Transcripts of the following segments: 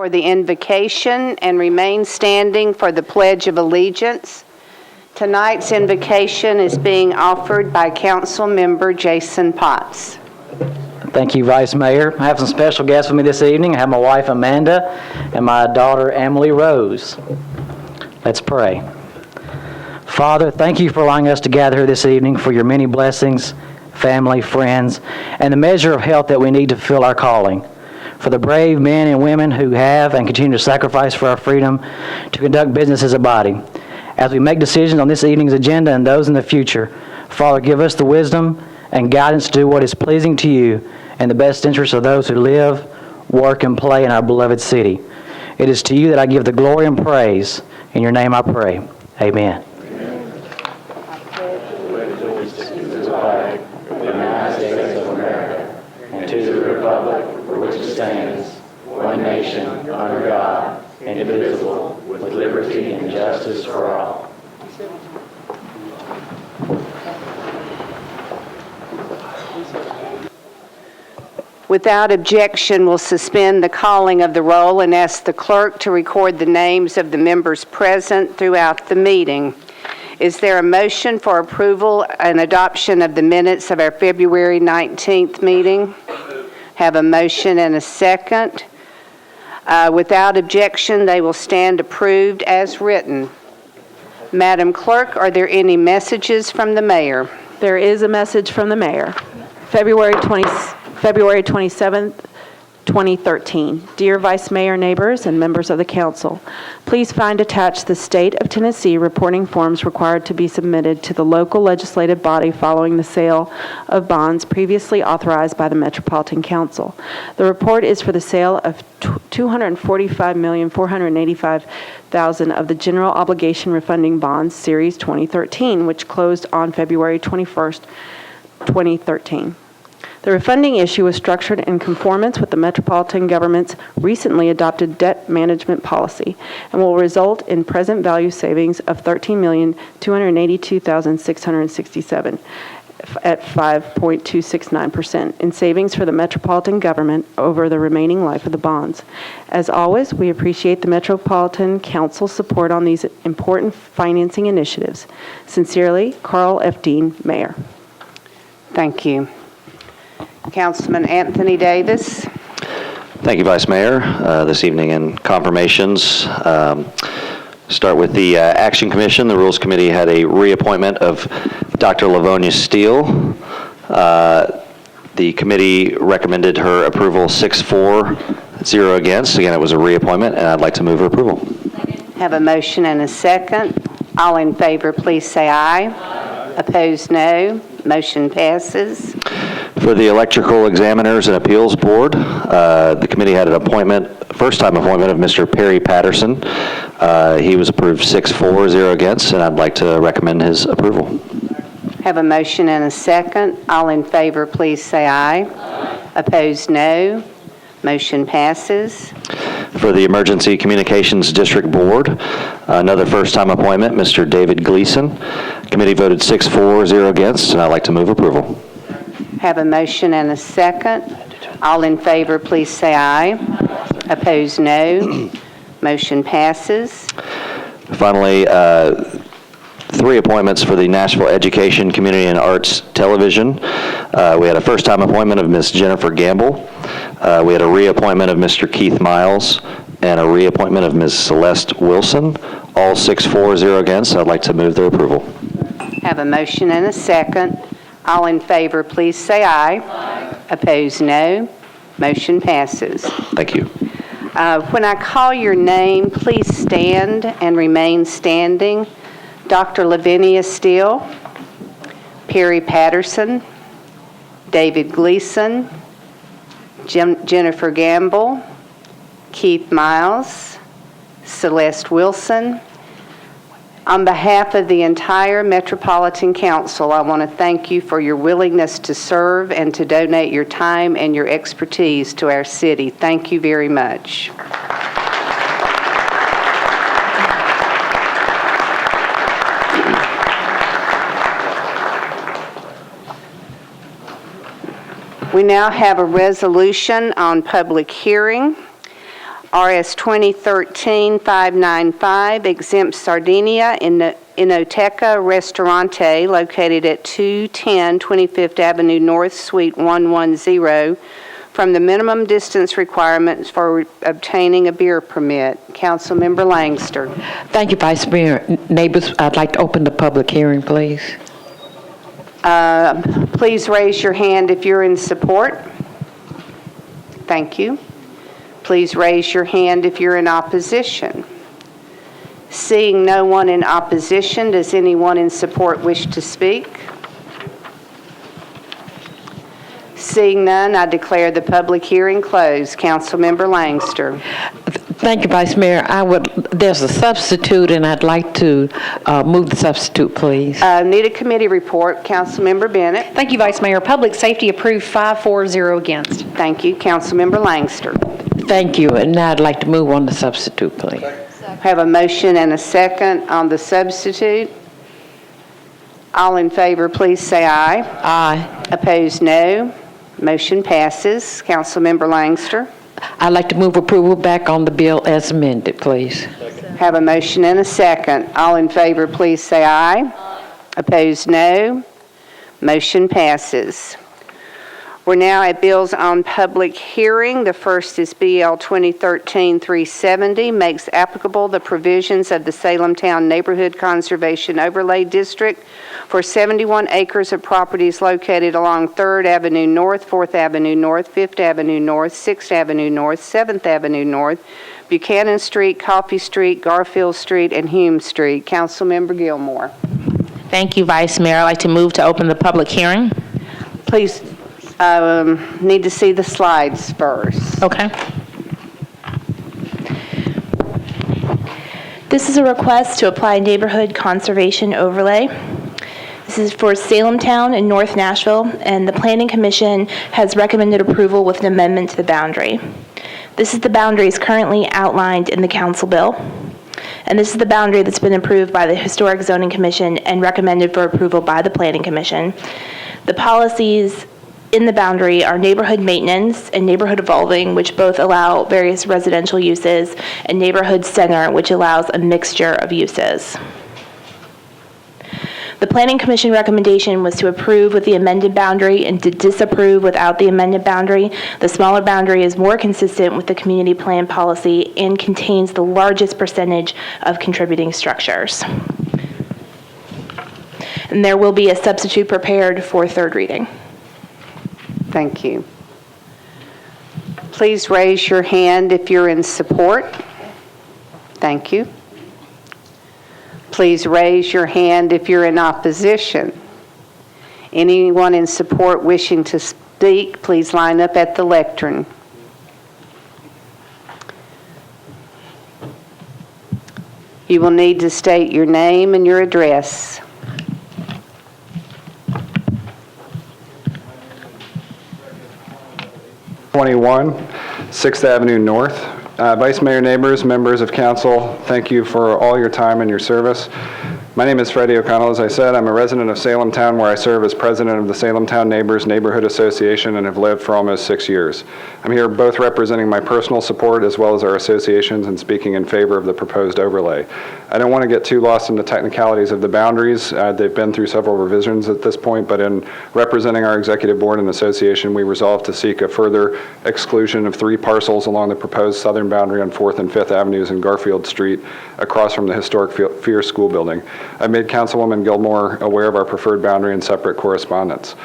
for the invocation and remain standing for the Pledge of Allegiance. Tonight's invocation is being offered by Council Member Jason Potts. Thank you, Vice Mayor. I have some special guests with me this evening. I have my wife, Amanda, and my daughter, Emily Rose. Let's pray. Father, thank you for allowing us to gather here this evening for your many blessings, family, friends, and the measure of health that we need to fulfill our calling. For the brave men and women who have and continue to sacrifice for our freedom to conduct business as a body. As we make decisions on this evening's agenda and those in the future, Father, give us the wisdom and guidance to do what is pleasing to you and the best interest of those who live, work, and play in our beloved city. It is to you that I give the glory and praise. In your name I pray. Amen. To the republic for which it stands, one nation, under God, indivisible, with liberty and justice for all. Without objection, we'll suspend the calling of the roll and ask the clerk to record the names of the members present throughout the meeting. Is there a motion for approval and adoption of the minutes of our February 19th meeting? Have a motion and a second. Without objection, they will stand approved as written. Madam Clerk, are there any messages from the mayor? There is a message from the mayor. February 27th, 2013. Dear Vice Mayor, neighbors, and members of the council, please find attached the State of Tennessee reporting forms required to be submitted to the local legislative body following the sale of bonds previously authorized by the Metropolitan Council. The report is for the sale of $245,485,000 of the General Obligation Refunding Bonds, Series 2013, which closed on February 21st, 2013. The refunding issue was structured in conformance with the Metropolitan Government's recently adopted debt management policy and will result in present value savings of $13,282,667 at 5.269% in savings for the Metropolitan Government over the remaining life of the bonds. As always, we appreciate the Metropolitan Council's support on these important financing initiatives. Sincerely, Carl F. Dean, Mayor. Thank you. Councilman Anthony Davis. Thank you, Vice Mayor. This evening in confirmations, start with the Action Commission. The Rules Committee had a reappointment of Dr. Livonia Steele. The committee recommended her approval 6-4, 0 against. Again, it was a reappointment, and I'd like to move her approval. Have a motion and a second. All in favor, please say aye. Aye. Opposed, no. Motion passes. For the Electrical Examiners and Appeals Board, the committee had an appointment, first-time appointment of Mr. Perry Patterson. He was approved 6-4, 0 against, and I'd like to recommend his approval. Have a motion and a second. All in favor, please say aye. Aye. Opposed, no. Motion passes. For the Emergency Communications District Board, another first-time appointment, Mr. David Gleason. Committee voted 6-4, 0 against, and I'd like to move approval. Have a motion and a second. All in favor, please say aye. Opposed, no. Motion passes. Finally, 3 appointments for the Nashville Education, Community, and Arts Television. We had a first-time appointment of Ms. Jennifer Gamble. We had a reappointment of Mr. Keith Miles and a reappointment of Ms. Celeste Wilson. All 6-4, 0 against. I'd like to move their approval. Have a motion and a second. All in favor, please say aye. Aye. Opposed, no. Motion passes. Thank you. When I call your name, please stand and remain standing. Dr. Lavinia Steele, Perry Patterson, David Gleason, Jennifer Gamble, Keith Miles, Celeste Wilson. On behalf of the entire Metropolitan Council, I want to thank you for your willingness to serve and to donate your time and your expertise to our city. Thank you very much. We now have a resolution on public hearing. RS 2013-595 exempts Sardinia Inoteca Restaurante located at 210 25th Avenue North, Suite 110, from the minimum distance requirements for obtaining a beer permit. Councilmember Langster. Thank you, Vice Mayor. Neighbors, I'd like to open the public hearing, please. Please raise your hand if you're in support. Thank you. Please raise your hand if you're in opposition. Seeing no one in opposition, does anyone in support wish to speak? Seeing none, I declare the public hearing closed. Councilmember Langster. Thank you, Vice Mayor. There's a substitute, and I'd like to move the substitute, please. Need a committee report. Councilmember Bennett. Thank you, Vice Mayor. Public Safety approved 5-4-0 against. Thank you. Councilmember Langster. Thank you, and now I'd like to move on the substitute, please. Have a motion and a second on the substitute. All in favor, please say aye. Aye. Opposed, no. Motion passes. Councilmember Langster. I'd like to move approval back on the bill as amended, please. Have a motion and a second. All in favor, please say aye. Opposed, no. Motion passes. We're now at bills on public hearing. The first is BL 2013-370, makes applicable the provisions of the Salemtown Neighborhood Conservation Overlay District for 71 acres of properties located along 3rd Avenue North, 4th Avenue North, 5th Avenue North, 6th Avenue North, 7th Avenue North, Buchanan Street, Coffee Street, Garfield Street, and Hume Street. Councilmember Gilmore. Thank you, Vice Mayor. I'd like to move to open the public hearing. Please, need to see the slides first. Okay. This is a request to apply neighborhood conservation overlay. This is for Salemtown and North Nashville, and the Planning Commission has recommended approval with an amendment to the boundary. This is the boundaries currently outlined in the council bill, and this is the boundary that's been approved by the Historic Zoning Commission and recommended for approval by the Planning Commission. The policies in the boundary are neighborhood maintenance and neighborhood evolving, which both allow various residential uses, and neighborhood center, which allows a mixture of uses. The Planning Commission recommendation was to approve with the amended boundary and to disapprove without the amended boundary. The smaller boundary is more consistent with the community plan policy and contains the largest percentage of contributing structures. And there will be a substitute prepared for third reading. Thank you. Please raise your hand if you're in support. Thank you. Please raise your hand if you're in opposition. Anyone in support wishing to speak, please line up at the lectern. You will need to state your name and your address. #21, 6th Avenue North. Vice Mayor, neighbors, members of council, thank you for all your time and your service. My name is Freddie O'Connell. As I said, I'm a resident of Salemtown, where I serve as president of the Salemtown Neighbors Neighborhood Association and have lived for almost 6 years. I'm here both representing my personal support as well as our associations and speaking in favor of the proposed overlay. I don't want to get too lost in the technicalities of the boundaries. They've been through several revisions at this point, but in representing our executive board and association, we resolved to seek a further exclusion of 3 parcels along the proposed southern boundary on 4th and 5th Avenues and Garfield Street across from the historic Fear School building. I made Councilwoman Gilmore aware of our preferred boundary in separate correspondence.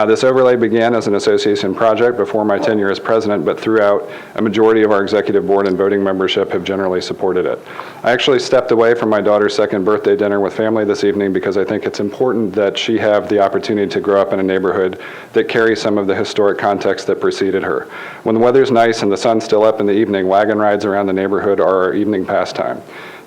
This overlay began as an association project before my tenure as president, but throughout, a majority of our executive board and voting membership have generally supported it. I actually stepped away from my daughter's second birthday dinner with family this evening because I think it's important that she have the opportunity to grow up in a neighborhood that carries some of the historic context that preceded her. When the weather's nice and the sun's still up in the evening, wagon rides around the neighborhood are our evening pastime.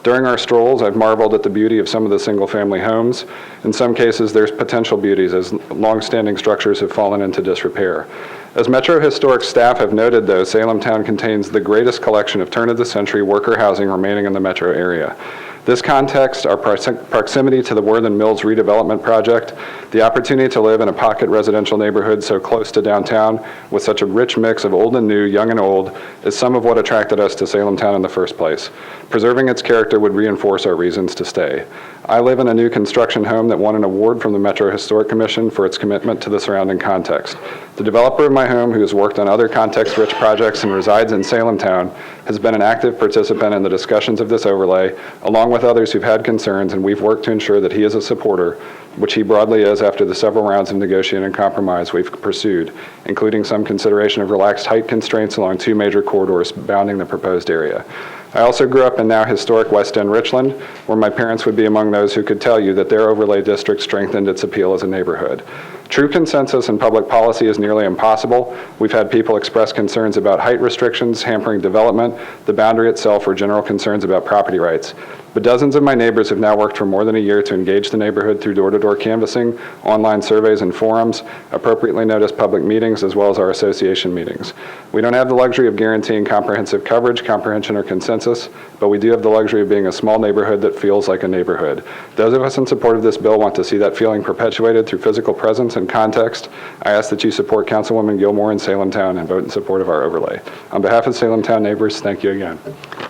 During our strolls, I've marveled at the beauty of some of the single-family homes. In some cases, there's potential beauties as long-standing structures have fallen into disrepair. As Metro Historic staff have noted, though, Salem Town contains the greatest collection of turn-of-the-century worker housing remaining in the metro area. This context, our proximity to the Worthen Mills redevelopment project, the opportunity to live in a pocket residential neighborhood so close to downtown with such a rich mix of old and new, young and old, is some of what attracted us to Salem Town in the first place. Preserving its character would reinforce our reasons to stay. I live in a new construction home that won an award from the Metro Historic Commission for its commitment to the surrounding context. The developer of my home, who has worked on other context-rich projects and resides in Salem Town, has been an active participant in the discussions of this overlay, along with others who've had concerns, and we've worked to ensure that he is a supporter, which he broadly is after the several rounds of negotiating and compromise we've pursued, including some consideration of relaxed height constraints along 2 major corridors bounding the proposed area. I also grew up in now historic West End Richland, where my parents would be among those who could tell you that their overlay district strengthened its appeal as a neighborhood. True consensus in public policy is nearly impossible. We've had people express concerns about height restrictions, hampering development, the boundary itself, or general concerns about property rights. But dozens of my neighbors have now worked for more than a year to engage the neighborhood through door-to-door canvassing, online surveys and forums, appropriately noticed public meetings, as well as our association meetings. We don't have the luxury of guaranteeing comprehensive coverage, comprehension, or consensus, but we do have the luxury of being a small neighborhood that feels like a neighborhood. Those of us in support of this bill want to see that feeling perpetuated through physical presence and context. I ask that you support Councilwoman Gilmore in Salem Town and vote in support of our overlay. On behalf of Salem Town neighbors, thank you again.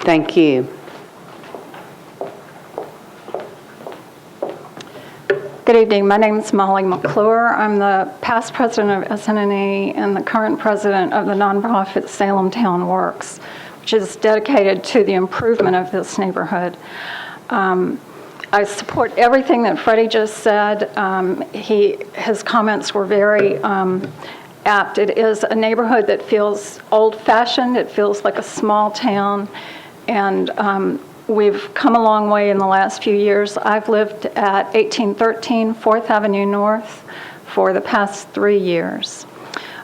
Thank you. Good evening. My name is Molly McClure. I'm the past president of SNNE and the current president of the nonprofit Salem Town Works, which is dedicated to the improvement of this neighborhood. I support everything that Freddie just said. His comments were very apt. It is a neighborhood that feels old-fashioned. It feels like a small town, and we've come a long way in the last few years. I've lived at 1813 4th Avenue North for the past 3 years.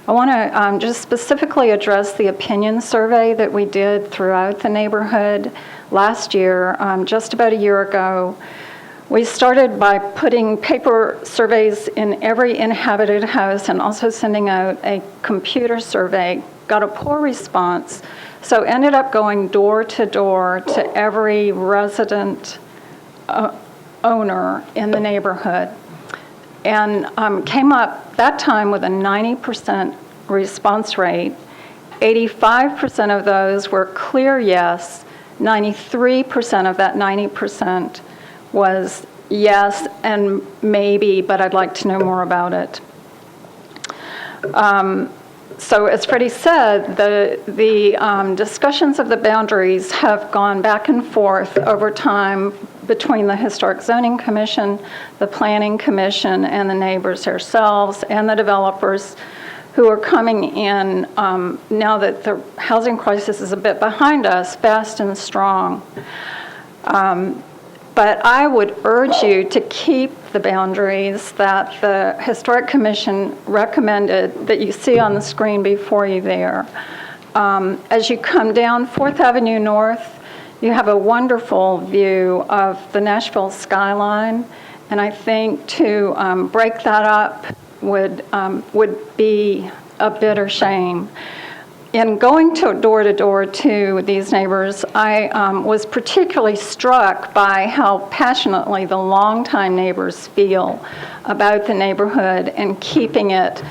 I want to just specifically address the opinion survey that we did throughout the neighborhood last year, just about a year ago. We started by putting paper surveys in every inhabited house and also sending out a computer survey. Got a poor response. So ended up going door to door to every resident owner in the neighborhood, and came up that time with a 90% response rate. 85% of those were clear yes. 93% of that 90% was yes and maybe, but I'd like to know more about it. So as Freddie said, the discussions of the boundaries have gone back and forth over time between the Historic Zoning Commission, the Planning Commission, and the neighbors ourselves, and the developers who are coming in now that the housing crisis is a bit behind us, fast and strong. But I would urge you to keep the boundaries that the Historic Commission recommended that you see on the screen before you there. As you come down 4th Avenue North, you have a wonderful view of the Nashville skyline, and I think to break that up would be a bitter shame. In going door to door to these neighbors, I was particularly struck by how passionately the longtime neighbors feel about the neighborhood and keeping it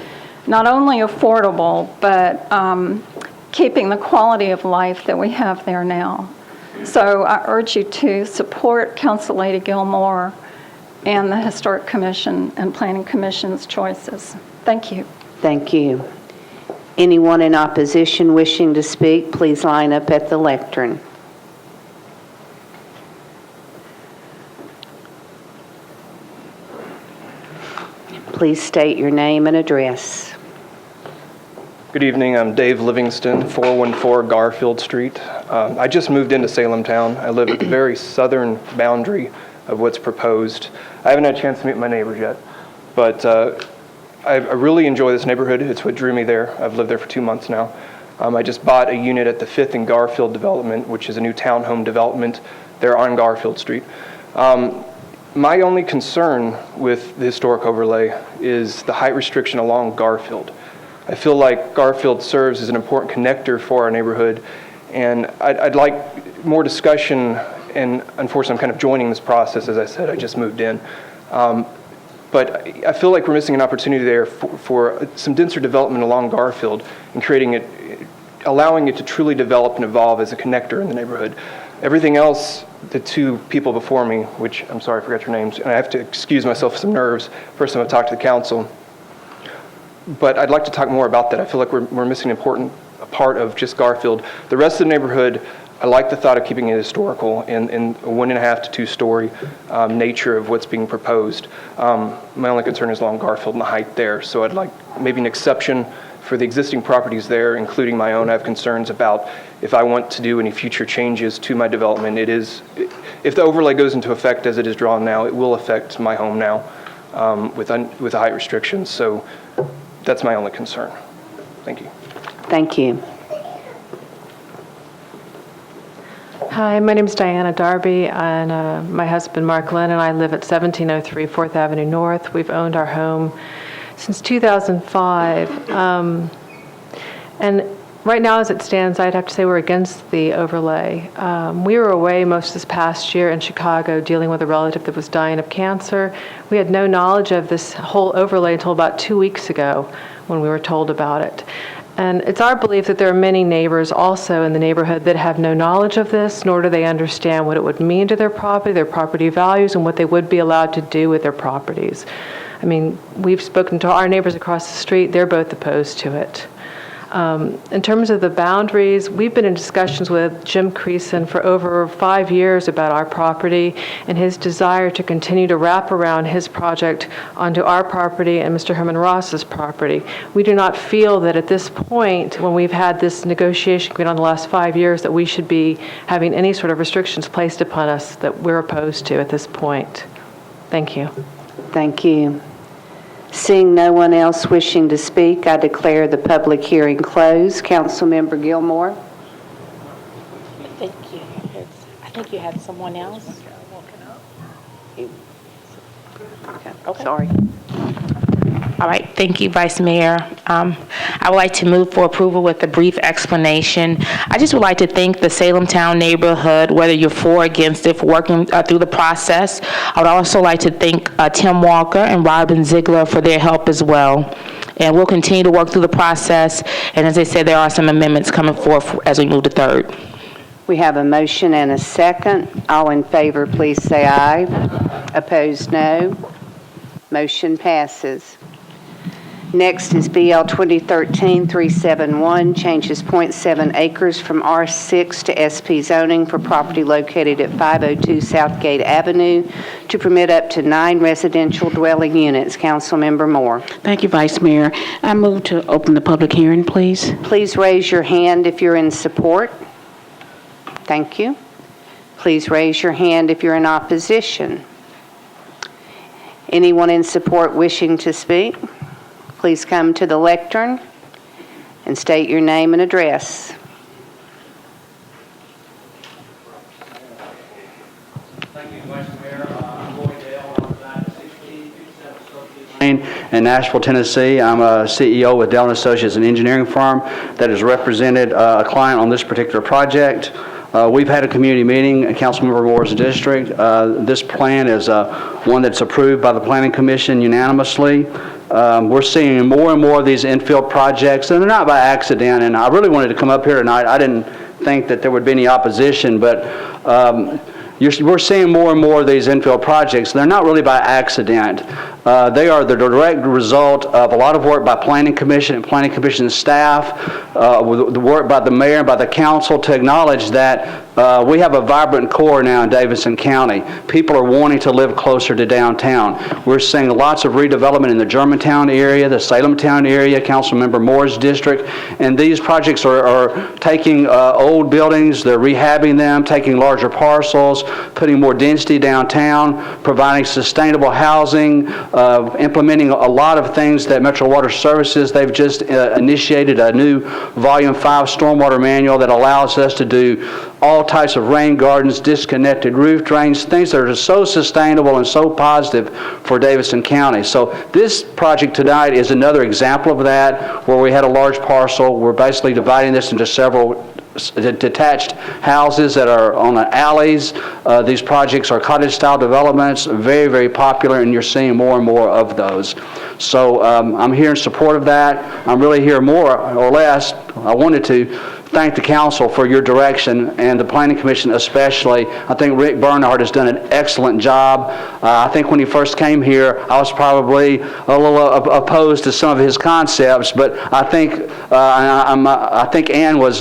not only affordable, but keeping the quality of life that we have there now. So I urge you to support Council Lady Gilmore and the Historic Commission and Planning Commission's choices. Thank you. Thank you. Anyone in opposition wishing to speak, please line up at the lectern. Please state your name and address. Good evening. I'm Dave Livingston, 414 Garfield Street. I just moved into Salem Town. I live at the very southern boundary of what's proposed. I haven't had a chance to meet my neighbors yet, but I really enjoy this neighborhood. It's what drew me there. I've lived there for 2 months now. I just bought a unit at the 5th and Garfield development, which is a new townhome development there on Garfield Street. My only concern with the historic overlay is the height restriction along Garfield. I feel like Garfield serves as an important connector for our neighborhood, and I'd like more discussion, and unfortunately I'm kind of joining this process. As I said, I just moved in. But I feel like we're missing an opportunity there for some denser development along Garfield and creating it, allowing it to truly develop and evolve as a connector in the neighborhood. Everything else, the two people before me, which I'm sorry I forgot your names, and I have to excuse myself for some nerves. First time I talked to the council. But I'd like to talk more about that. I feel like we're missing an important part of just Garfield. The rest of the neighborhood, I like the thought of keeping it historical in a 1.5 to 2 story nature of what's being proposed. My only concern is along Garfield and the height there. So I'd like maybe an exception for the existing properties there, including my own. I have concerns about if I want to do any future changes to my development. If the overlay goes into effect as it is drawn now, it will affect my home now with the height restrictions. So that's my only concern. Thank you. Thank you. Hi, my name is Diana Darby, and my husband Mark Lynn and I live at 1703 4th Avenue North. We've owned our home since 2005. And right now, as it stands, I'd have to say we're against the overlay. We were away most this past year in Chicago dealing with a relative that was dying of cancer. We had no knowledge of this whole overlay until about 2 weeks ago when we were told about it. And it's our belief that there are many neighbors also in the neighborhood that have no knowledge of this, nor do they understand what it would mean to their property values, and what they would be allowed to do with their properties. I mean, we've spoken to our neighbors across the street. They're both opposed to it. In terms of the boundaries, we've been in discussions with Jim Creason for over 5 years about our property and his desire to continue to wrap around his project onto our property and Mr. Herman Ross's property. We do not feel that at this point, when we've had this negotiation going on the last 5 years, that we should be having any sort of restrictions placed upon us that we're opposed to at this point. Thank you. Thank you. Seeing no one else wishing to speak, I declare the public hearing closed. Councilmember Gilmore. Thank you. I think you had someone else. Okay. Sorry. All right, thank you, Vice Mayor. I would like to move for approval with a brief explanation. I just would like to thank the Salem Town neighborhood, whether you're for or against it, for working through the process. I would also like to thank Tim Walker and Robin Ziegler for their help as well. And we'll continue to work through the process. And as I said, there are some amendments coming forth as we move to third. We have a motion and a second. All in favor, please say aye. Opposed, no. Motion passes. Next is BL 2013-371, changes .7 acres from R6 to SP zoning for property located at 502 Southgate Avenue to permit up to 9 residential dwelling units. Councilmember Moore. Thank you, Vice Mayor. I move to open the public hearing, please. Please raise your hand if you're in support. Thank you. Please raise your hand if you're in opposition. Anyone in support wishing to speak? Please come to the lectern and state your name and address. Thank you, Vice Mayor. I'm Lloyd Dale. I'm at 1627 Lane in Nashville, Tennessee. I'm a CEO with Dell & Associates, an engineering firm that has represented a client on this particular project. We've had a community meeting at Councilmember Moore's district. This plan is one that's approved by the Planning Commission unanimously. We're seeing more and more of these infill projects, and they're not by accident. And I really wanted to come up here tonight. I didn't think that there would be any opposition, but we're seeing more and more of these infill projects. They're not really by accident. They are the direct result of a lot of work by Planning Commission and Planning Commission staff, with the work by the mayor and by the council to acknowledge that we have a vibrant core now in Davidson County. People are wanting to live closer to downtown. We're seeing lots of redevelopment in the Germantown area, the Salemtown area, Councilmember Moore's district, and these projects are taking old buildings, they're rehabbing them, taking larger parcels, putting more density downtown, providing sustainable housing, implementing a lot of things that Metro Water Services, they've just initiated a new Volume 5 stormwater manual that allows us to do all types of rain gardens, disconnected roof drains, things that are so sustainable and so positive for Davidson County. So this project tonight is another example of that, where we had a large parcel. We're basically dividing this into several detached houses that are on the alleys. These projects are cottage-style developments, very, very popular, and you're seeing more and more of those. So I'm here in support of that. I'm really here more or less. I wanted to thank the council for your direction, and the Planning Commission especially. I think Rick Bernhardt has done an excellent job. I think when he first came here, I was probably a little opposed to some of his concepts, but I think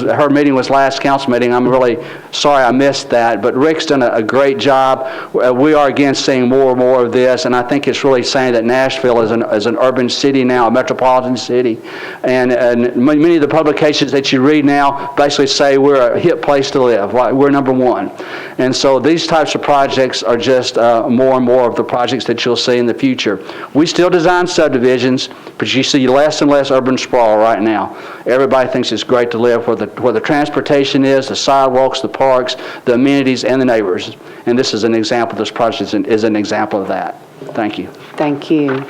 her meeting was last council meeting. I'm really sorry I missed that, but Rick's done a great job. We are again seeing more and more of this, and I think it's really saying that Nashville is an urban city now, a metropolitan city, and many of the publications that you read now basically say we're a hip place to live. We're number one. And so these types of projects are just more and more of the projects that you'll see in the future. We still design subdivisions, but you see less and less urban sprawl right now. Everybody thinks it's great to live where the transportation is, the sidewalks, the parks, the amenities, and the neighbors. And this is an example. This project is an example of that. Thank you. Thank you.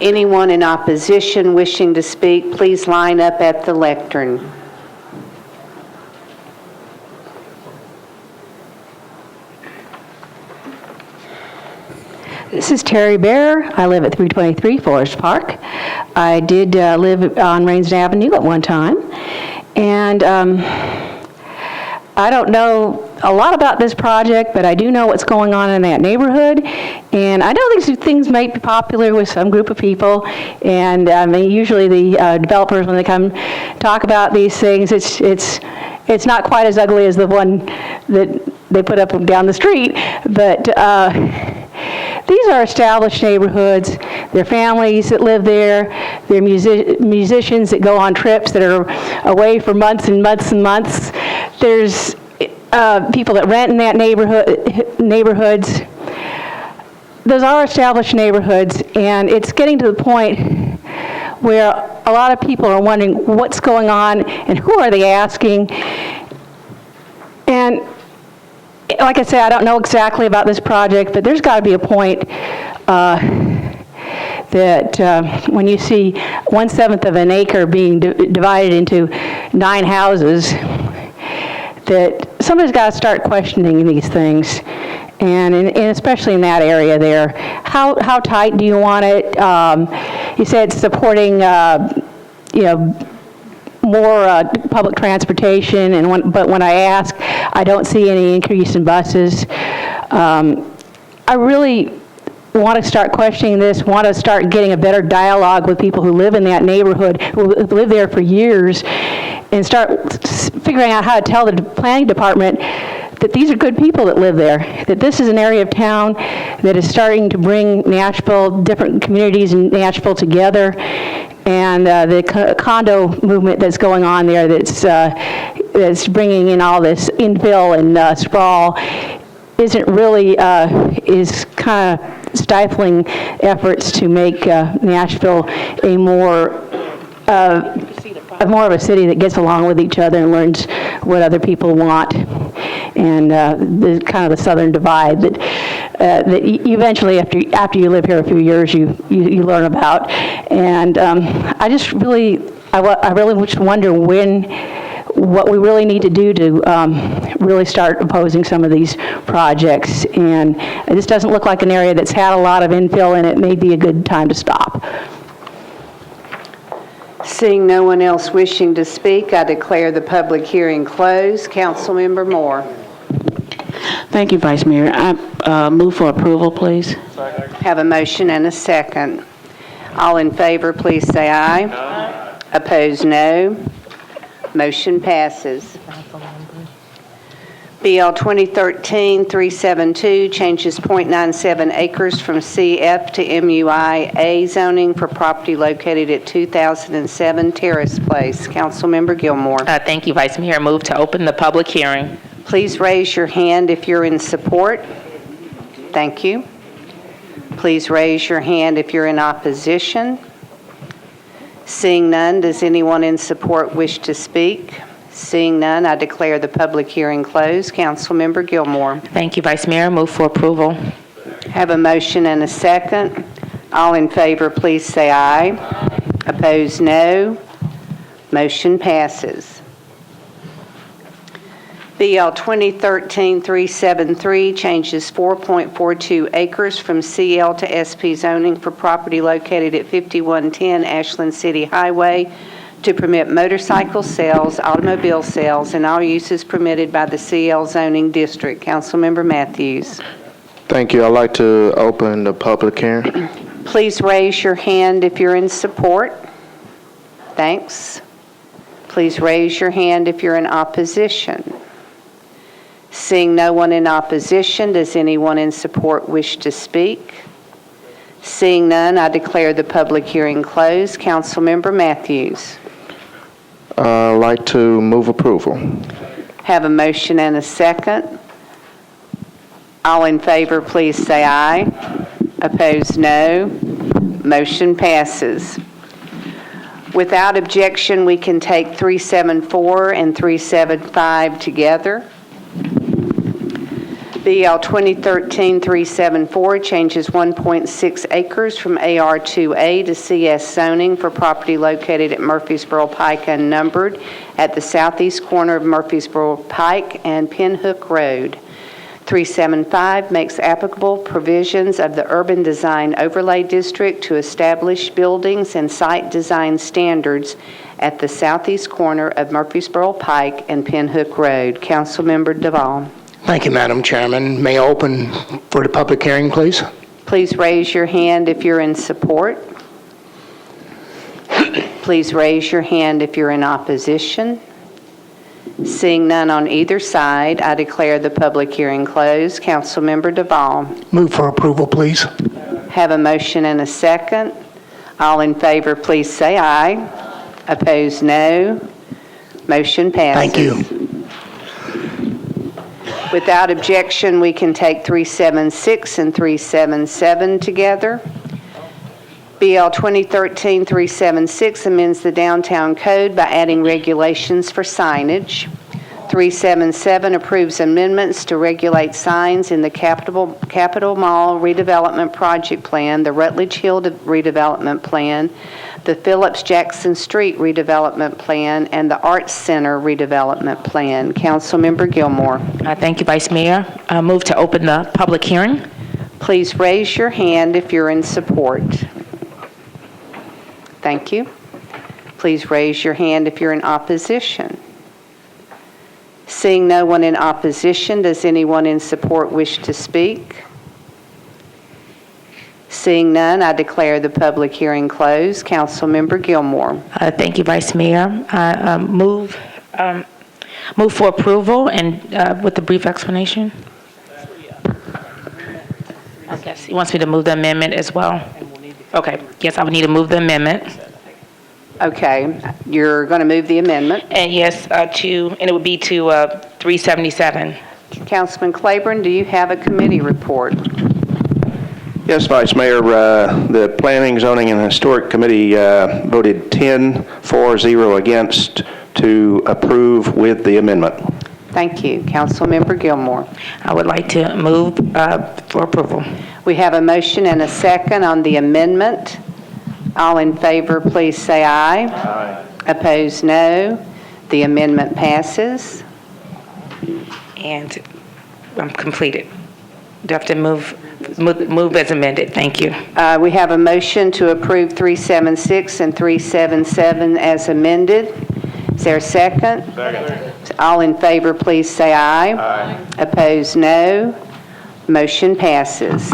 Anyone in opposition wishing to speak, please line up at the lectern. This is Terry Bear. I live at 323 Forest Park. I did live on Rainsden Avenue at one time. And I don't know a lot about this project, but I do know what's going on in that neighborhood. And I know these things might be popular with some group of people. And usually the developers, when they come talk about these things, it's not quite as ugly as the one that they put up and down the street. But these are established neighborhoods. There are families that live there. There are musicians that go on trips that are away for months and months and months. There's people that rent in that neighborhoods. Those are established neighborhoods, and it's getting to the point where a lot of people are wondering what's going on and who are they asking. And like I say, I don't know exactly about this project, but there's got to be a point that when you see 1/7 of an acre being divided into 9 houses, that somebody's got to start questioning these things. And especially in that area there, how tight do you want it? You said supporting, more public transportation, but when I ask, I don't see any increase in buses. I really want to start questioning this, want to start getting a better dialogue with people who live in that neighborhood, who live there for years, and start figuring out how to tell the planning department that these are good people that live there, that this is an area of town that is starting to bring Nashville, different communities in Nashville together, and the condo movement that's going on there that's bringing in all this infill and sprawl isn't really, is kind of stifling efforts to make Nashville a more of a city that gets along with each other and learns what other people want, and the kind of the southern divide that eventually after you live here a few years you learn about. And I really just wonder what we really need to do to really start opposing some of these projects. And this doesn't look like an area that's had a lot of infill, and it may be a good time to stop. Seeing no one else wishing to speak, I declare the public hearing closed. Councilmember Moore. Thank you, Vice Mayor. I move for approval, please. Have a motion and a second. All in favor, please say aye. Aye. Opposed, no. Motion passes. BL 2013-372 changes .97 acres from CF to MUI-A zoning for property located at 2007 Terrace Place. Councilmember Gilmore. Thank you, Vice Mayor. I move to open the public hearing. Please raise your hand if you're in support. Thank you. Please raise your hand if you're in opposition. Seeing none, does anyone in support wish to speak? Seeing none, I declare the public hearing closed. Councilmember Gilmore. Thank you, Vice Mayor. Move for approval. Have a motion and a second. All in favor, please say aye. Opposed, no. Motion passes. BL 2013-373 changes 4.42 acres from CL to SP zoning for property located at 5110 Ashland City Highway to permit motorcycle sales, automobile sales, and all uses permitted by the CL zoning district. Councilmember Matthews. Thank you. I'd like to open the public hearing. Please raise your hand if you're in support. Thanks. Please raise your hand if you're in opposition. Seeing no one in opposition, does anyone in support wish to speak? Seeing none, I declare the public hearing closed. Councilmember Matthews. I'd like to move approval. Have a motion and a second. All in favor, please say aye. Opposed, no. Motion passes. Without objection, we can take 374 and 375 together. BL 2013-374 changes 1.6 acres from AR2A to CS zoning for property located at Murfreesboro Pike unnumbered at the southeast corner of Murfreesboro Pike and Pinhook Road. 375 makes applicable provisions of the Urban Design Overlay District to establish buildings and site design standards at the southeast corner of Murfreesboro Pike and Pinhook Road. Councilmember Duvall. Thank you, Madam Chairman. May I open for the public hearing, please? Please raise your hand if you're in support. Please raise your hand if you're in opposition. Seeing none on either side, I declare the public hearing closed. Councilmember Duvall. Move for approval, please. Have a motion and a second. All in favor, please say aye. Opposed, no. Motion passes. Thank you. Without objection, we can take 376 and 377 together. BL 2013-376 amends the downtown code by adding regulations for signage. 377 approves amendments to regulate signs in the Capitol Mall redevelopment project plan, the Rutledge Hill redevelopment plan, the Phillips Jackson Street redevelopment plan, and the Arts Center redevelopment plan. Councilmember Gilmore. Thank you, Vice Mayor. Move to open the public hearing. Please raise your hand if you're in support. Thank you. Please raise your hand if you're in opposition. Seeing no one in opposition, does anyone in support wish to speak? Seeing none, I declare the public hearing closed. Councilmember Gilmore. Thank you, Vice Mayor. I move for approval and with a brief explanation. I guess he wants me to move the amendment as well. Okay. Yes, I would need to move the amendment. Okay. You're going to move the amendment? And yes, and it would be to 377. Councilman Claiborne, do you have a committee report? Yes, Vice Mayor. The Planning, Zoning, and Historic Committee voted 10-4-0 against to approve with the amendment. Thank you. Councilmember Gilmore. I would like to move for approval. We have a motion and a second on the amendment. All in favor, please say aye. Aye. Opposed, no. The amendment passes. And I'm completed. Do I have to move as amended? Thank you. We have a motion to approve 376 and 377 as amended. Is there a second? Second. All in favor, please say aye. Aye. Opposed, no. Motion passes.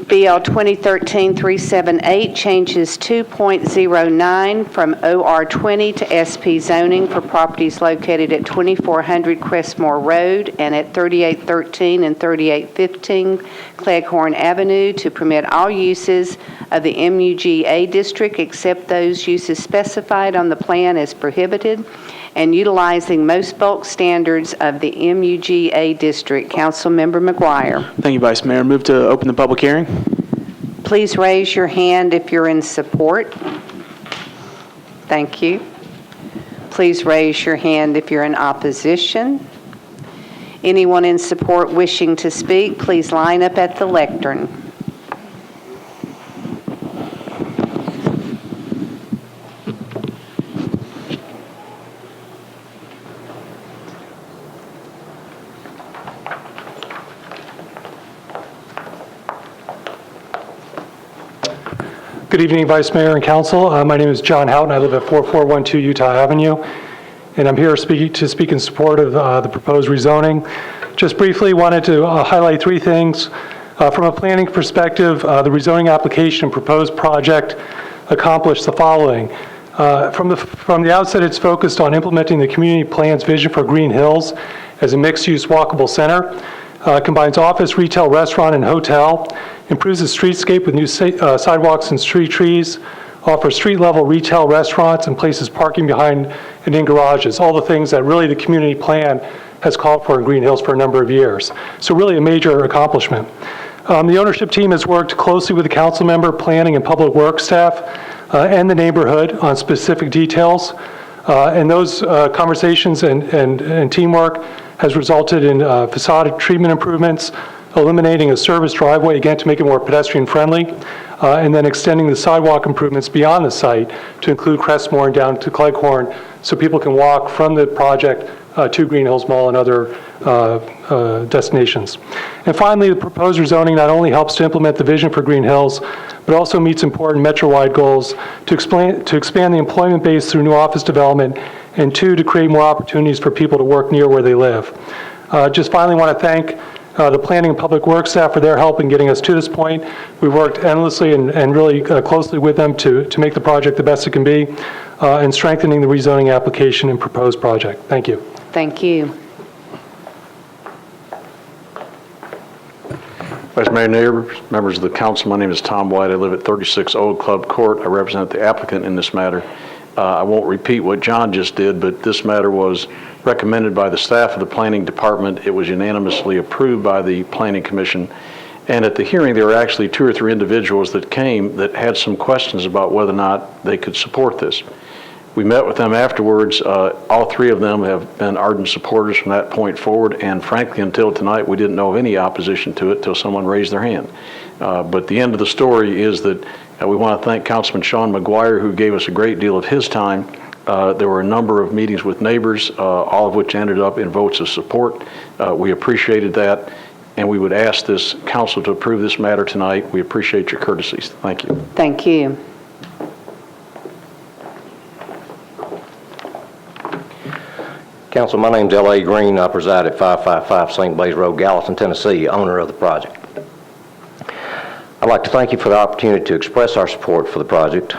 BL 2013-378 changes 2.09 from OR20 to SP zoning for properties located at 2400 Crestmore Road and at 3813 and 3815 Cleghorn Avenue to permit all uses of the MUGA district except those uses specified on the plan as prohibited, and utilizing most bulk standards of the MUGA district. Councilmember McGuire. Thank you, Vice Mayor. Move to open the public hearing. Please raise your hand if you're in support. Thank you. Please raise your hand if you're in opposition. Anyone in support wishing to speak, please line up at the lectern. Good evening, Vice Mayor and Council. My name is John Houghton. I live at 4412 Utah Avenue, and I'm here to speak in support of the proposed rezoning. Just briefly, wanted to highlight three things. From a planning perspective, the rezoning application and proposed project accomplished the following. From the outset, it's focused on implementing the community plan's vision for Green Hills as a mixed-use walkable center. Combines office, retail, restaurant, and hotel, improves the streetscape with new sidewalks and street trees, offers street-level retail restaurants, and places parking behind and in garages, all the things that really the community plan has called for in Green Hills for a number of years. So really a major accomplishment. The ownership team has worked closely with the council member, planning, and public works staff, and the neighborhood on specific details. And those conversations and teamwork has resulted in facade treatment improvements, eliminating a service driveway, again, to make it more pedestrian friendly, and then extending the sidewalk improvements beyond the site to include Crestmore and down to Cleghorn so people can walk from the project to Green Hills Mall and other destinations. And finally, the proposed rezoning not only helps to implement the vision for Green Hills, but also meets important metro-wide goals to expand the employment base through new office development, and two, to create more opportunities for people to work near where they live. Just finally want to thank the planning and public works staff for their help in getting us to this point. We worked endlessly and really closely with them to make the project the best it can be, and strengthening the rezoning application and proposed project. Thank you. Thank you. Vice Mayor, neighbors, members of the council, my name is Tom White. I live at 36 Old Club Court. I represent the applicant in this matter. I won't repeat what John just did, but this matter was recommended by the staff of the planning department. It was unanimously approved by the planning commission. And at the hearing, there were actually 2 or 3 individuals that came that had some questions about whether or not they could support this. We met with them afterwards. All 3 of them have been ardent supporters from that point forward, and frankly, until tonight, we didn't know of any opposition to it till someone raised their hand. But the end of the story is that we want to thank Councilman Sean McGuire, who gave us a great deal of his time. There were a number of meetings with neighbors, all of which ended up in votes of support. We appreciated that, and we would ask this council to approve this matter tonight. We appreciate your courtesies. Thank you. Thank you. Council, my name's L.A. Green. I preside at 555 St. Blaise Road, Gallatin, Tennessee, owner of the project. I'd like to thank you for the opportunity to express our support for the project.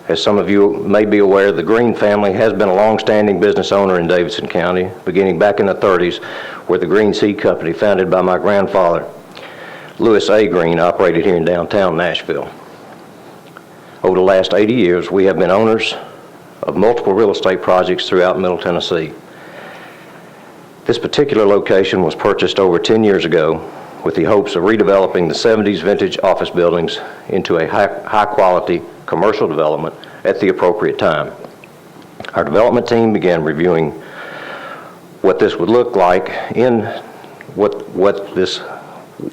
As some of you may be aware, the Green family has been a long-standing business owner in Davidson County, beginning back in the 30s, where the Green Seed Company, founded by my grandfather, Louis A. Green, operated here in downtown Nashville. Over the last 80 years, we have been owners of multiple real estate projects throughout Middle Tennessee. This particular location was purchased over 10 years ago with the hopes of redeveloping the 70s vintage office buildings into a high-quality commercial development at the appropriate time. Our development team began reviewing what this would look like in what this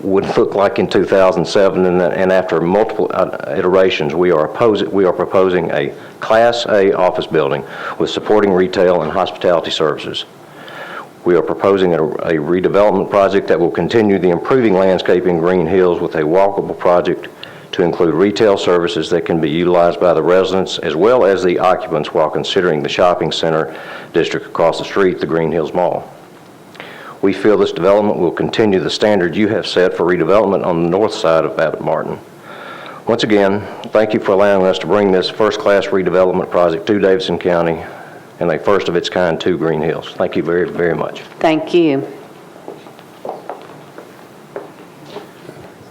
would look like in 2007, and after multiple iterations, we are proposing a Class A office building with supporting retail and hospitality services. We are proposing a redevelopment project that will continue the improving landscape in Green Hills with a walkable project to include retail services that can be utilized by the residents as well as the occupants while considering the shopping center district across the street, the Green Hills Mall. We feel this development will continue the standard you have set for redevelopment on the north side of Abbott Martin. Once again, thank you for allowing us to bring this first-class redevelopment project to Davidson County and a first of its kind to Green Hills. Thank you very, very much. Thank you.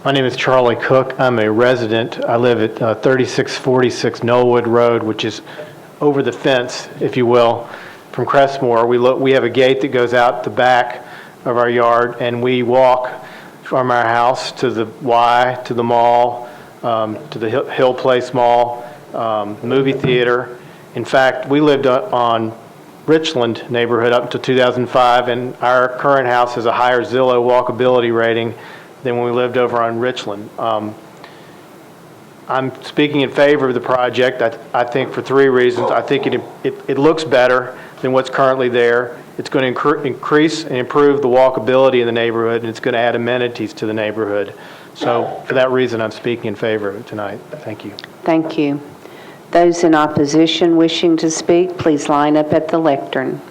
My name is Charlie Cook. I'm a resident. I live at 3646 Knollwood Road, which is over the fence, if you will, from Crestmore. We have a gate that goes out the back of our yard, and we walk from our house to the Y, to the mall, to the Hill Place Mall, movie theater. In fact, we lived on Richland neighborhood up until 2005, and our current house has a higher Zillow walkability rating than when we lived over on Richland. I'm speaking in favor of the project, I think for three reasons. I think it looks better than what's currently there. It's going to increase and improve the walkability in the neighborhood, and it's going to add amenities to the neighborhood. So for that reason, I'm speaking in favor of it tonight. Thank you. Thank you. Those in opposition wishing to speak, please line up at the lectern.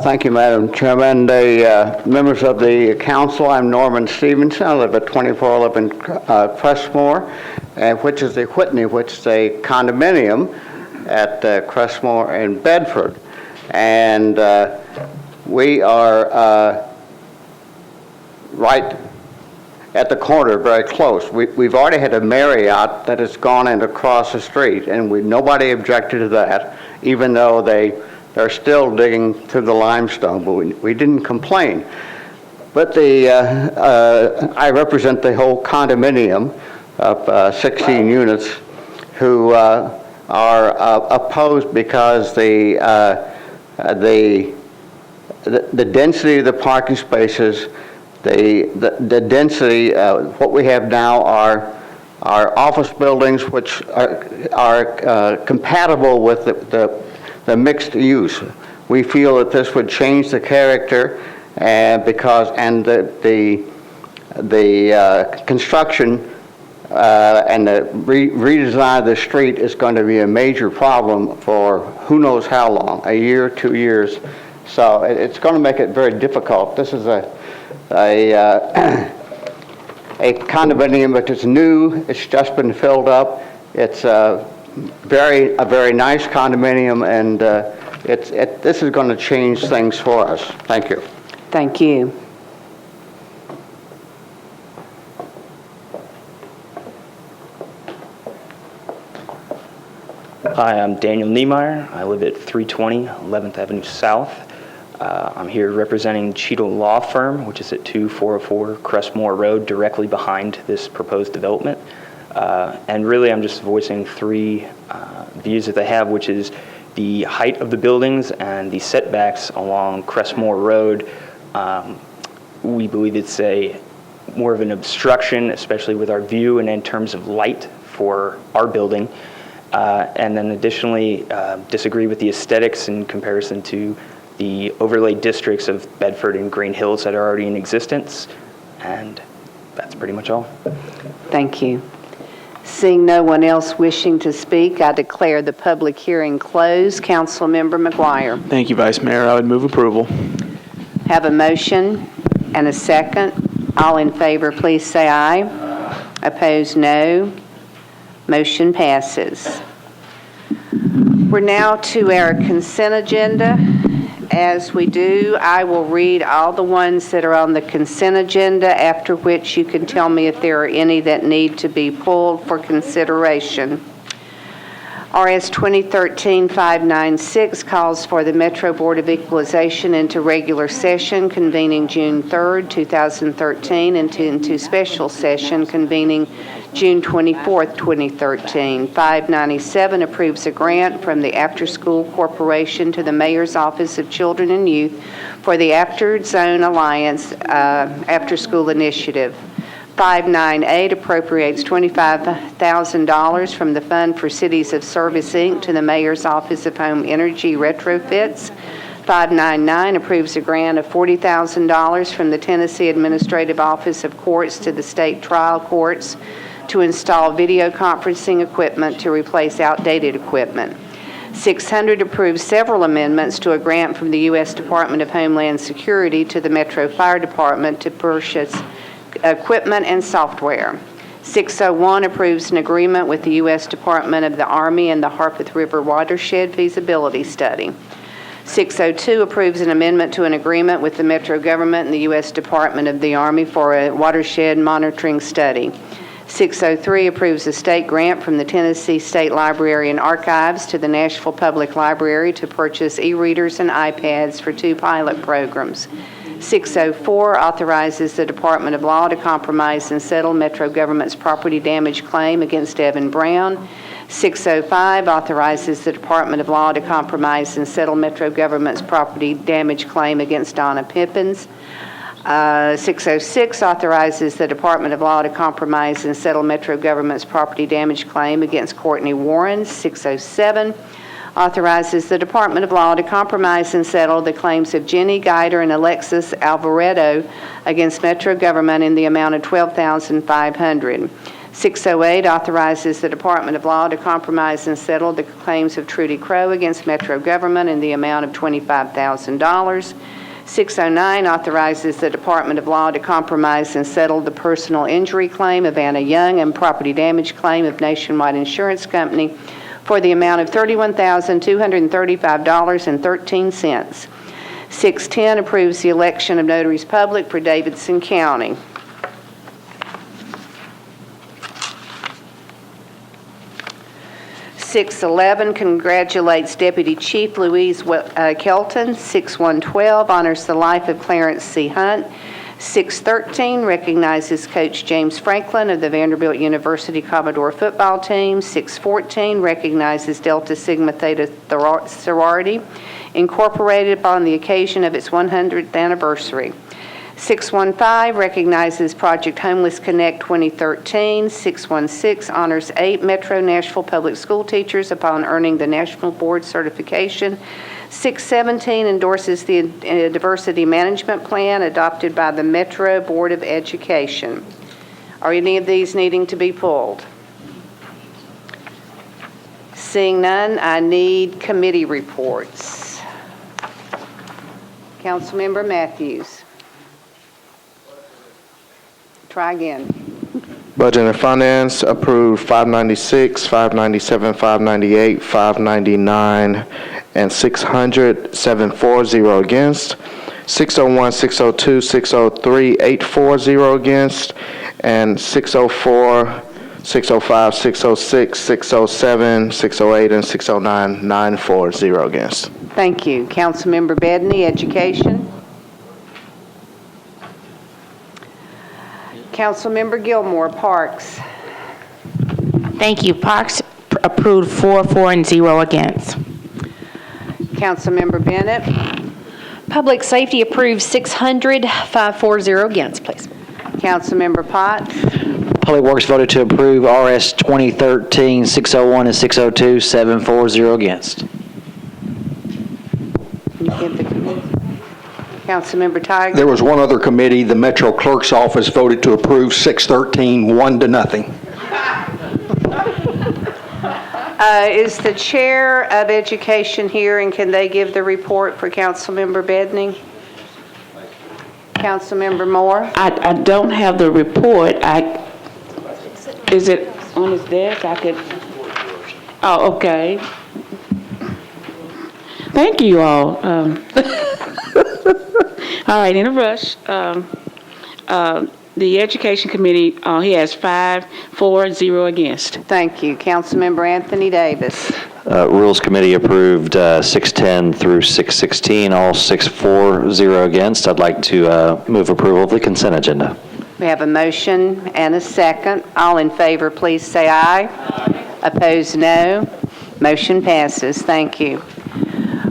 Thank you, Madam Chairman. The members of the council, I'm Norman Stevenson. I live at 2411 Crestmore, which is the Whitney, which is a condominium at Crestmore and Bedford. And we are right at the corner, very close. We've already had a Marriott that has gone in across the street, and nobody objected to that, even though they're still digging through the limestone, but we didn't complain. But I represent the whole condominium of 16 units who are opposed because the density of the parking spaces, the density, what we have now are office buildings which are compatible with the mixed use. We feel that this would change the character, and the construction and the redesign of the street is going to be a major problem for who knows how long, a year, 2 years. So it's going to make it very difficult. This is a condominium, but it's new. It's just been filled up. It's a very nice condominium, and this is going to change things for us. Thank you. Thank you. Hi, I'm Daniel Niemeyer. I live at 320 11th Avenue South. I'm here representing Cheadle Law Firm, which is at 2404 Crestmore Road, directly behind this proposed development. And really, I'm just voicing three views that they have, which is the height of the buildings and the setbacks along Crestmore Road. We believe it's more of an obstruction, especially with our view and in terms of light for our building. And then additionally, disagree with the aesthetics in comparison to the overlay districts of Bedford and Green Hills that are already in existence. And that's pretty much all. Thank you. Seeing no one else wishing to speak, I declare the public hearing closed. Councilmember McGuire. Thank you, Vice Mayor. I would move approval. Have a motion and a second. All in favor, please say aye. Opposed, no. Motion passes. We're now to our consent agenda. As we do, I will read all the ones that are on the consent agenda, after which you can tell me if there are any that need to be pulled for consideration. RS 2013-596 calls for the Metro Board of Equalization into regular session convening June 3rd, 2013, and into special session convening June 24th, 2013. 597 approves a grant from the After School Corporation to the Mayor's Office of Children and Youth for the After Zone Alliance After School Initiative. 598 appropriates $25,000 from the Fund for Cities of Service, Inc. to the Mayor's Office of Home Energy Retrofits. 599 approves a grant of $40,000 from the Tennessee Administrative Office of Courts to the State Trial Courts to install video conferencing equipment to replace outdated equipment. 600 approves several amendments to a grant from the U.S. Department of Homeland Security to the Metro Fire Department to purchase equipment and software. 601 approves an agreement with the U.S. Department of the Army and the Harpeth River Watershed Feasibility Study. 602 approves an amendment to an agreement with the Metro government and the U.S. Department of the Army for a watershed monitoring study. 603 approves a state grant from the Tennessee State Library and Archives to the Nashville Public Library to purchase e-readers and iPads for 2 pilot programs. 604 authorizes the Department of Law to compromise and settle Metro government's property damage claim against Evan Brown. 605 authorizes the Department of Law to compromise and settle Metro government's property damage claim against Donna Pippins. 606 authorizes the Department of Law to compromise and settle Metro government's property damage claim against Courtney Warren. 607 authorizes the Department of Law to compromise and settle the claims of Jenny Guider and Alexis Alvaredo against Metro government in the amount of $12,500. 608 authorizes the Department of Law to compromise and settle the claims of Trudy Crow against Metro government in the amount of $25,000. 609 authorizes the Department of Law to compromise and settle the personal injury claim of Anna Young and property damage claim of Nationwide Insurance Company for the amount of $31,235.13. 610 approves the election of notaries public for Davidson County. 611 congratulates Deputy Chief Louise Kelton. 6112 honors the life of Clarence C. Hunt. 613 recognizes Coach James Franklin of the Vanderbilt University Commodore football team. 614 recognizes Delta Sigma Theta Sorority, Incorporated upon the occasion of its 100th anniversary. 615 recognizes Project Homeless Connect 2013. 616 honors 8 Metro Nashville public school teachers upon earning the National Board certification. 617 endorses the Diversity Management Plan adopted by the Metro Board of Education. Are any of these needing to be pulled? Seeing none, I need committee reports. Councilmember Matthews. Try again. Budget and Finance approved 596, 597, 598, 599, and 600, 740 against. 601, 602, 603, 840 against, and 604, 605, 606, 607, 608, and 609, 940 against. Thank you. Councilmember Bedney, Education. Councilmember Gilmore, Parks. Thank you. Parks approved 4 and 0 against. Councilmember Bennett. Public Safety approved 600, 540 against, please. Councilmember Potts. Public Works voted to approve RS 2013 601 and 602, 740 against. Councilmember Tiger. There was one other committee, the Metro Clerk's Office voted to approve 613, 1-0. Is the Chair of Education here, and can they give the report for Councilmember Bedney? Councilmember Moore? I don't have the report. Is it on his desk? I could. Oh, okay. Thank you all. All right, in a rush. The Education Committee, he has 5 for, 0 against. Thank you. Councilmember Anthony Davis. Rules Committee approved 610 through 616, all 6 for, 0 against. I'd like to move approval of the consent agenda. We have a motion and a second. All in favor, please say aye. Opposed, no. Motion passes. Thank you.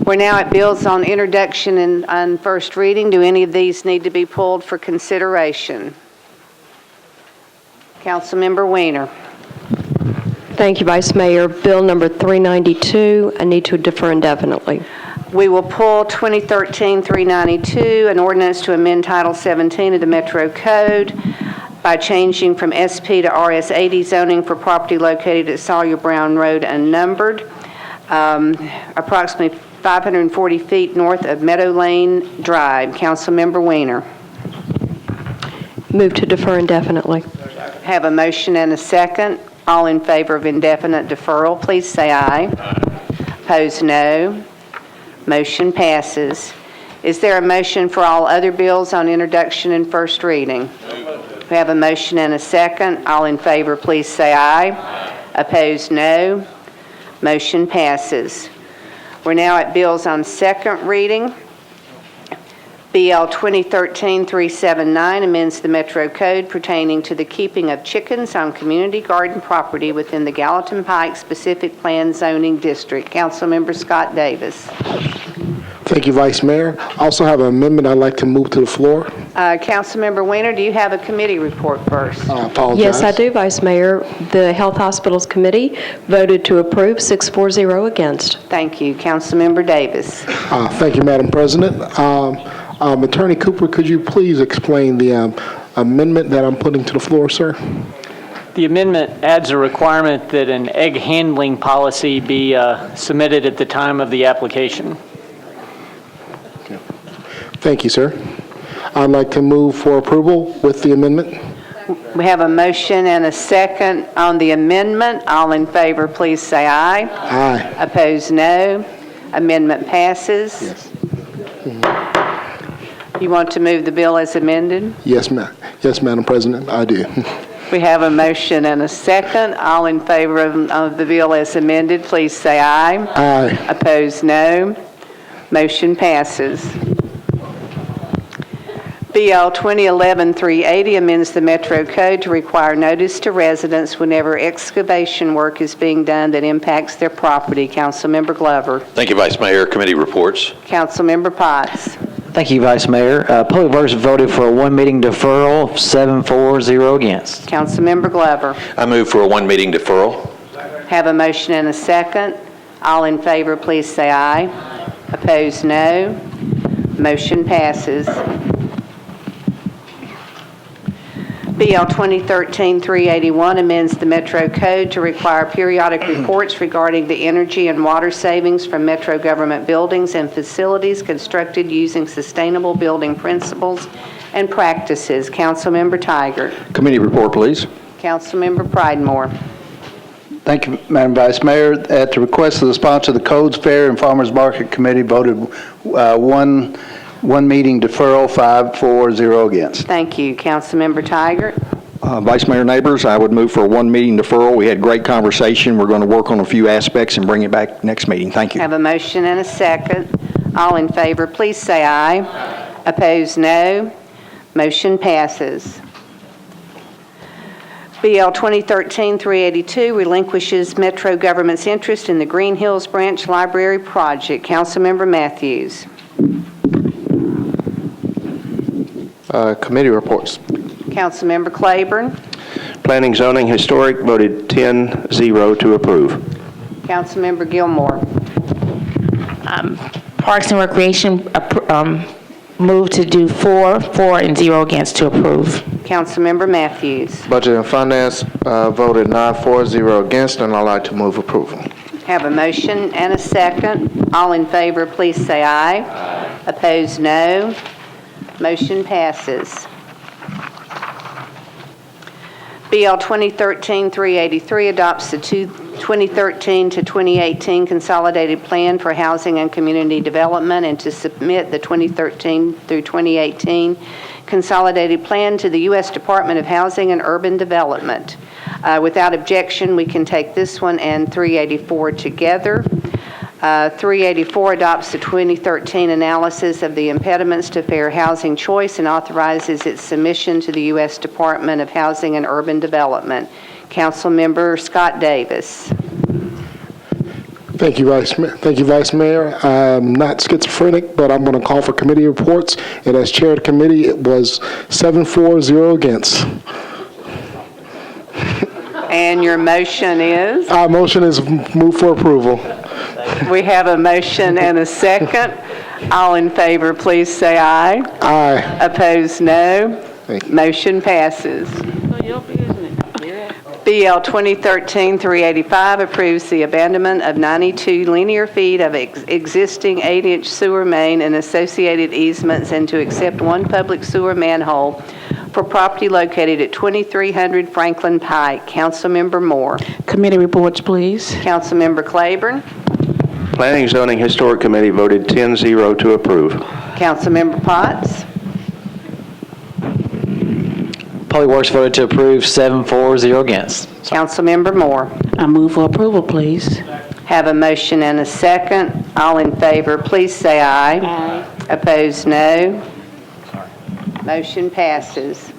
We're now at bills on introduction and on first reading. Do any of these need to be pulled for consideration? Councilmember Weiner. Thank you, Vice Mayor. Bill number 392, I need to defer indefinitely. We will pull 2013-392, an ordinance to amend Title 17 of the Metro Code by changing from SP to RS 80 zoning for property located at Sawyer Brown Road unnumbered, approximately 540 feet north of Meadow Lane Drive. Councilmember Weiner. Move to defer indefinitely. Have a motion and a second. All in favor of indefinite deferral, please say aye. Opposed, no. Motion passes. Is there a motion for all other bills on introduction and first reading? We have a motion and a second. All in favor, please say aye. Opposed, no. Motion passes. We're now at bills on second reading. BL 2013-379 amends the Metro Code pertaining to the keeping of chickens on community garden property within the Gallatin Pike Specific Plan Zoning District. Councilmember Scott Davis. Thank you, Vice Mayor. I also have an amendment I'd like to move to the floor. Councilmember Weiner, do you have a committee report first? I apologize. Yes, I do, Vice Mayor. The Health Hospitals Committee voted to approve, 6-4-0 against. Thank you. Councilmember Davis. Thank you, Madam President. Attorney Cooper, could you please explain the amendment that I'm putting to the floor, sir? The amendment adds a requirement that an egg handling policy be submitted at the time of the application. Thank you, sir. I'd like to move for approval with the amendment. We have a motion and a second on the amendment. All in favor, please say aye. Aye. Opposed, no. Amendment passes. Yes. You want to move the bill as amended? Yes, ma'am. Yes, Madam President, I do. We have a motion and a second. All in favor of the bill as amended, please say aye. Aye. Opposed, no. Motion passes. BL 2011-380 amends the Metro Code to require notice to residents whenever excavation work is being done that impacts their property. Councilmember Glover. Thank you, Vice Mayor. Committee reports. Councilmember Potts. Thank you, Vice Mayor. Public Works voted for a one-meeting deferral, 7-4-0 against. Councilmember Glover. I move for a one-meeting deferral. Have a motion and a second. All in favor, please say aye. Opposed, no. Motion passes. BL 2013-381 amends the Metro Code to require periodic reports regarding the energy and water savings from Metro government buildings and facilities constructed using sustainable building principles and practices. Councilmember Tiger. Committee report, please. Councilmember Pridemore. Thank you, Madam Vice Mayor. At the request of the sponsor, the Codes, Fair, and Farmers Market Committee voted one meeting deferral, 5-4-0 against. Thank you. Councilmember Tiger. Vice Mayor Neighbors, I would move for a one meeting deferral. We had great conversation. We're going to work on a few aspects and bring it back next meeting. Thank you. Have a motion and a second. All in favor, please say aye. Opposed, no. Motion passes. BL 2013-382 relinquishes Metro government's interest in the Green Hills Branch Library project. Councilmember Matthews. Committee reports. Councilmember Claiborne. Planning, Zoning, Historic voted 10-0 to approve. Councilmember Gilmore. Parks and Recreation moved to do 4 and 0 against to approve. Councilmember Matthews. Budget and Finance voted 9-4-0 against, and I'd like to move approval. Have a motion and a second. All in favor, please say aye. Opposed, no. Motion passes. BL 2013-383 adopts the 2013 to 2018 Consolidated Plan for Housing and Community Development and to submit the 2013 through 2018 Consolidated Plan to the U.S. Department of Housing and Urban Development. Without objection, we can take this one and 384 together. 384 adopts the 2013 analysis of the impediments to fair housing choice and authorizes its submission to the U.S. Department of Housing and Urban Development. Councilmember Scott Davis. Thank you, Vice Mayor. I'm not schizophrenic, but I'm going to call for committee reports. And as chair of the committee, it was 7-4-0 against. And your motion is? Our motion is move for approval. We have a motion and a second. All in favor, please say aye. Aye. Opposed, no. Motion passes. BL 2013-385 approves the abandonment of 92 linear feet of existing 8-inch sewer main and associated easements and to accept one public sewer manhole for property located at 2300 Franklin Pike. Councilmember Moore. Committee reports, please. Councilmember Claiborne. Planning, Zoning, Historic Committee voted 10-0 to approve. Councilmember Potts? Public Works voted to approve 7-4, 0 against. Councilmember Moore? I move for approval, please. Have a motion and a second. All in favor, please say aye. Aye. Opposed, no. Motion passes.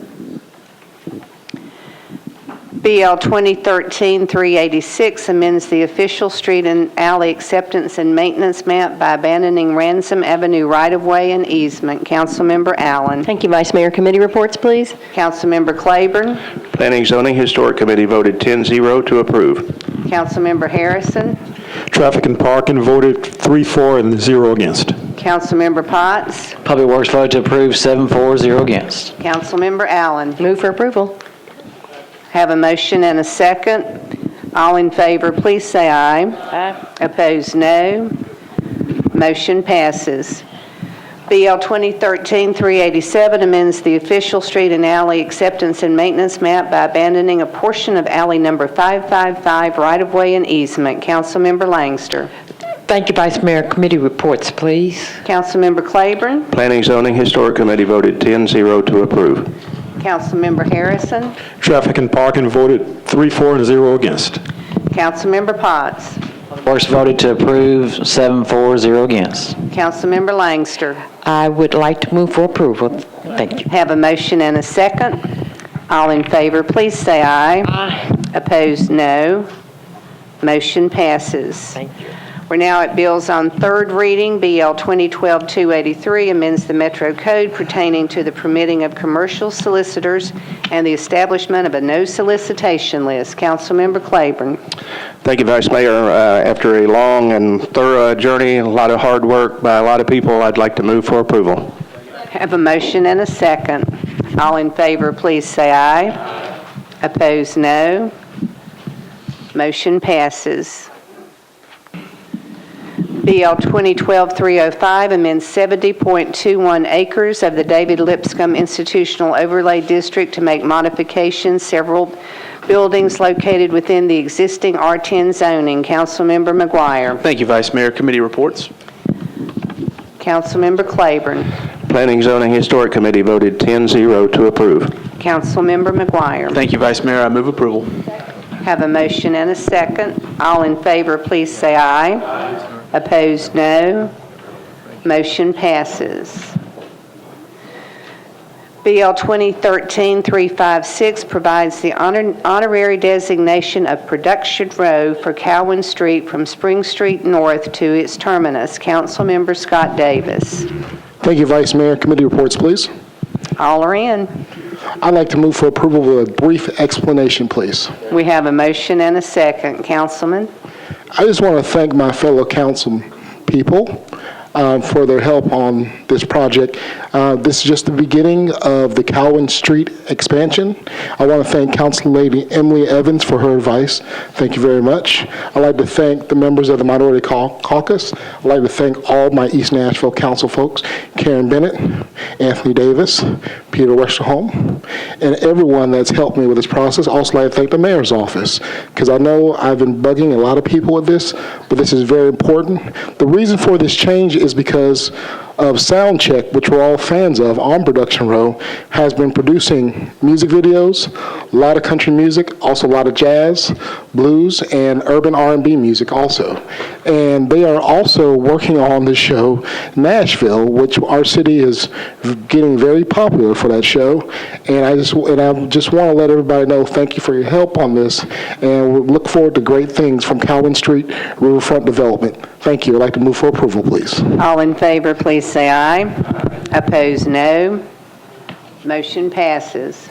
BL 2013-386 amends the official street and alley acceptance and maintenance map by abandoning Ransom Avenue right-of-way and easement. Councilmember Allen. Thank you, Vice Mayor. Committee reports, please. Councilmember Claiborne. Planning, Zoning, Historic Committee voted 10-0 to approve. Councilmember Harrison. Traffic and Parking voted 3-4 and 0 against. Councilmember Potts. Public Works voted to approve 7-4, 0 against. Councilmember Allen. Move for approval. Have a motion and a second. All in favor, please say aye. Aye. Opposed, no. Motion passes. BL 2013-387 amends the official street and alley acceptance and maintenance map by abandoning a portion of alley number 555 right-of-way and easement. Councilmember Langster. Thank you, Vice Mayor. Committee reports, please. Councilmember Claiborne. Planning, Zoning, Historic Committee voted 10-0 to approve. Councilmember Harrison. Traffic and Parking voted 3-4 and 0 against. Councilmember Potts. Works voted to approve 7-4, 0 against. Councilmember Langster. I would like to move for approval. Thank you. Have a motion and a second. All in favor, please say aye. Aye. Opposed, no. Motion passes. Thank you. We're now at bills on third reading. BL 2012-283 amends the Metro Code pertaining to the permitting of commercial solicitors and the establishment of a no solicitation list. Councilmember Claiborne. Thank you, Vice Mayor. After a long and thorough journey, a lot of hard work by a lot of people, I'd like to move for approval. Have a motion and a second. All in favor, please say aye. Opposed, no. Motion passes. BL 2012-305 amends 70.21 acres of the David Lipscomb Institutional Overlay District to make modifications several buildings located within the existing R10 zoning. Councilmember McGuire. Thank you, Vice Mayor. Committee reports. Councilmember Claiborne. Planning, Zoning, Historic Committee voted 10-0 to approve. Councilmember McGuire. Thank you, Vice Mayor. I move approval. Have a motion and a second. All in favor, please say aye. Opposed, no. Motion passes. BL 2013-356 provides the honorary designation of Production Road for Cowan Street from Spring Street North to its terminus. Councilmember Scott Davis. Thank you, Vice Mayor. Committee reports, please. All are in. I'd like to move for approval with a brief explanation, please. We have a motion and a second. Councilman? I just want to thank my fellow council people for their help on this project. This is just the beginning of the Cowan Street expansion. I want to thank Council Lady Emily Evans for her advice. Thank you very much. I'd like to thank the members of the Minority Caucus. I'd like to thank all my East Nashville council folks, Karen Bennett, Anthony Davis, Peter Westerholm, and everyone that's helped me with this process. Also like to thank the mayor's office, because I know I've been bugging a lot of people with this, but this is very important. The reason for this change is because of Soundcheck, which we're all fans of on Production Row, has been producing music videos, a lot of country music, also a lot of jazz, blues, and urban R&B music also. And they are also working on the show Nashville, which our city is getting very popular for that show. And I just want to let everybody know, thank you for your help on this, and we look forward to great things from Cowan Street Riverfront Development. Thank you. I'd like to move for approval, please. All in favor, please say aye. Opposed, no. Motion passes.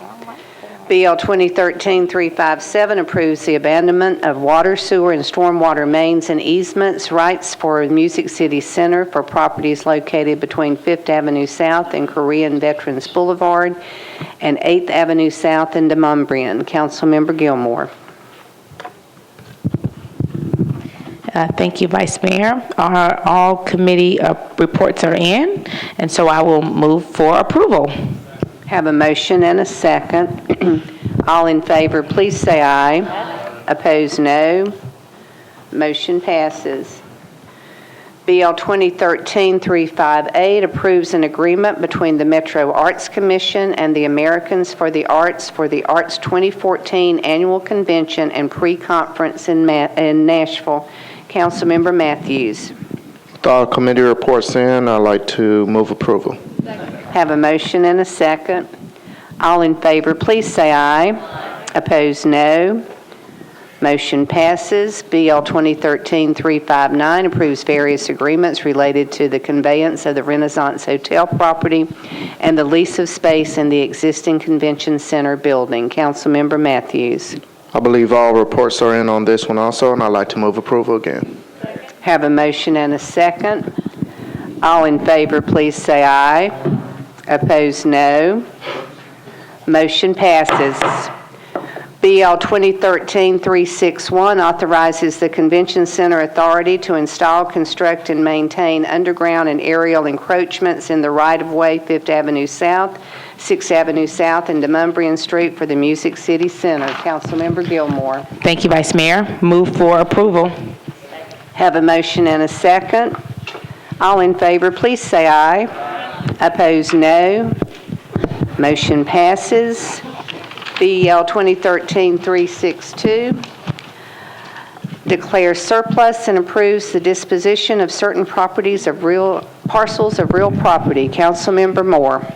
BL 2013-357 approves the abandonment of water, sewer, and stormwater mains and easements rights for Music City Center for properties located between 5th Avenue South and Korean Veterans Boulevard and 8th Avenue South and Demonbreun. Councilmember Gilmore. Thank you, Vice Mayor. All committee reports are in, and so I will move for approval. Have a motion and a second. All in favor, please say aye. Opposed, no. Motion passes. BL 2013-358 approves an agreement between the Metro Arts Commission and the Americans for the Arts 2014 Annual Convention and Pre-Conference in Nashville. Councilmember Matthews. With all committee reports in, I'd like to move approval. Have a motion and a second. All in favor, please say aye. Opposed, no. Motion passes. BL 2013-359 approves various agreements related to the conveyance of the Renaissance Hotel property and the lease of space in the existing convention center building. Councilmember Matthews. I believe all reports are in on this one also, and I'd like to move approval again. Have a motion and a second. All in favor, please say aye. Opposed, no. Motion passes. BL 2013-361 authorizes the Convention Center Authority to install, construct, and maintain underground and aerial encroachments in the right-of-way 5th Avenue South, 6th Avenue South, and Demonbreun Street for the Music City Center. Councilmember Gilmore. Thank you, Vice Mayor. Move for approval. Have a motion and a second. All in favor, please say aye. Opposed, no. Motion passes. BL 2013-362 declares surplus and approves the disposition of certain parcels of real property. Councilmember Moore.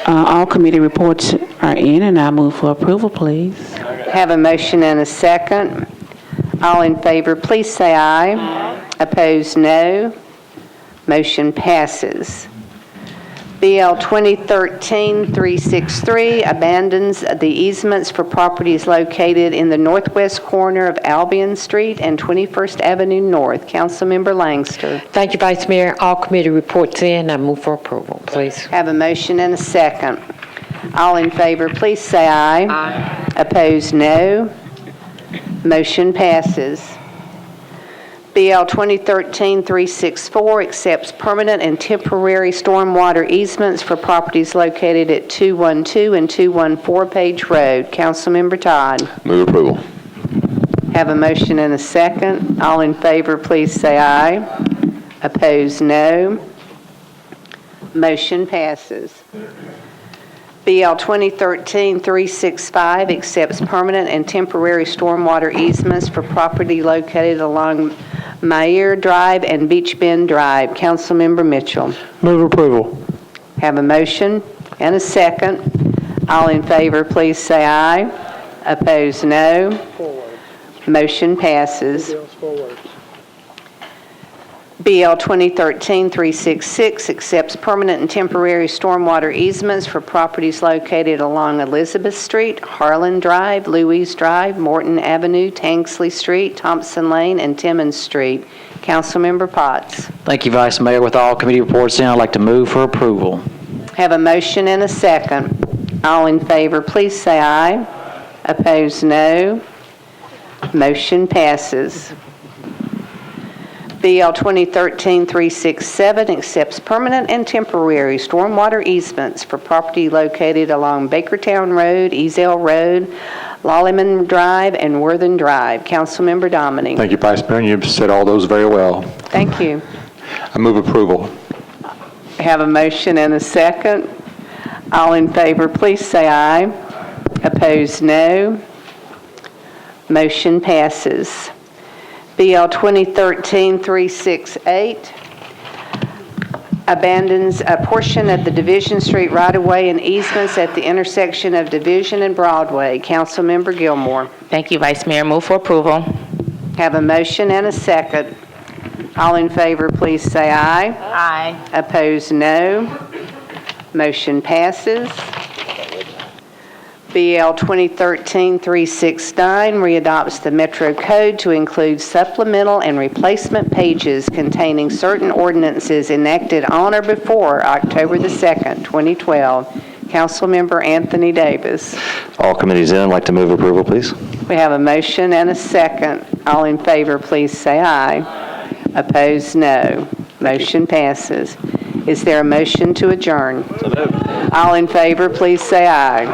All committee reports are in, and I move for approval, please. Have a motion and a second. All in favor, please say aye. Opposed, no. Motion passes. BL 2013-363 abandons the easements for properties located in the northwest corner of Albion Street and 21st Avenue North. Councilmember Langster. Thank you, Vice Mayor. All committee reports in. I move for approval, please. Have a motion and a second. All in favor, please say aye. Aye. Opposed, no. Motion passes. BL 2013-364 accepts permanent and temporary stormwater easements for properties located at 212 and 214 Page Road. Councilmember Todd. Move approval. Have a motion and a second. All in favor, please say aye. Opposed, no. Motion passes. BL 2013-365 accepts permanent and temporary stormwater easements for property located along Mayer Drive and Beach Bend Drive. Councilmember Mitchell. Move approval. Have a motion and a second. All in favor, please say aye. Opposed, no. Motion passes. BL 2013-366 accepts permanent and temporary stormwater easements for properties located along Elizabeth Street, Harlan Drive, Louise Drive, Morton Avenue, Tanksley Street, Thompson Lane, and Timmons Street. Councilmember Potts. Thank you, Vice Mayor. With all committee reports in, I'd like to move for approval. Have a motion and a second. All in favor, please say aye. Opposed, no. Motion passes. BL 2013-367 accepts permanent and temporary stormwater easements for property located along Bakertown Road, Eazell Road, Lollyman Drive, and Worthen Drive. Councilmember Dominy. Thank you, Vice Mayor. You've said all those very well. Thank you. I move approval. I have a motion and a second. All in favor, please say aye. Opposed, no. Motion passes. BL 2013-368 abandons a portion of the Division Street right-of-way and easements at the intersection of Division and Broadway. Councilmember Gilmore. Thank you, Vice Mayor. Move for approval. Have a motion and a second. All in favor, please say aye. Aye. Opposed, no. Motion passes. BL 2013-369 readopts the Metro Code to include supplemental and replacement pages containing certain ordinances enacted on or before October the 2nd, 2012. Councilmember Anthony Davis. All committees in. I'd like to move approval, please. We have a motion and a second. All in favor, please say aye. Opposed, no. Motion passes. Is there a motion to adjourn? All in favor, please say aye.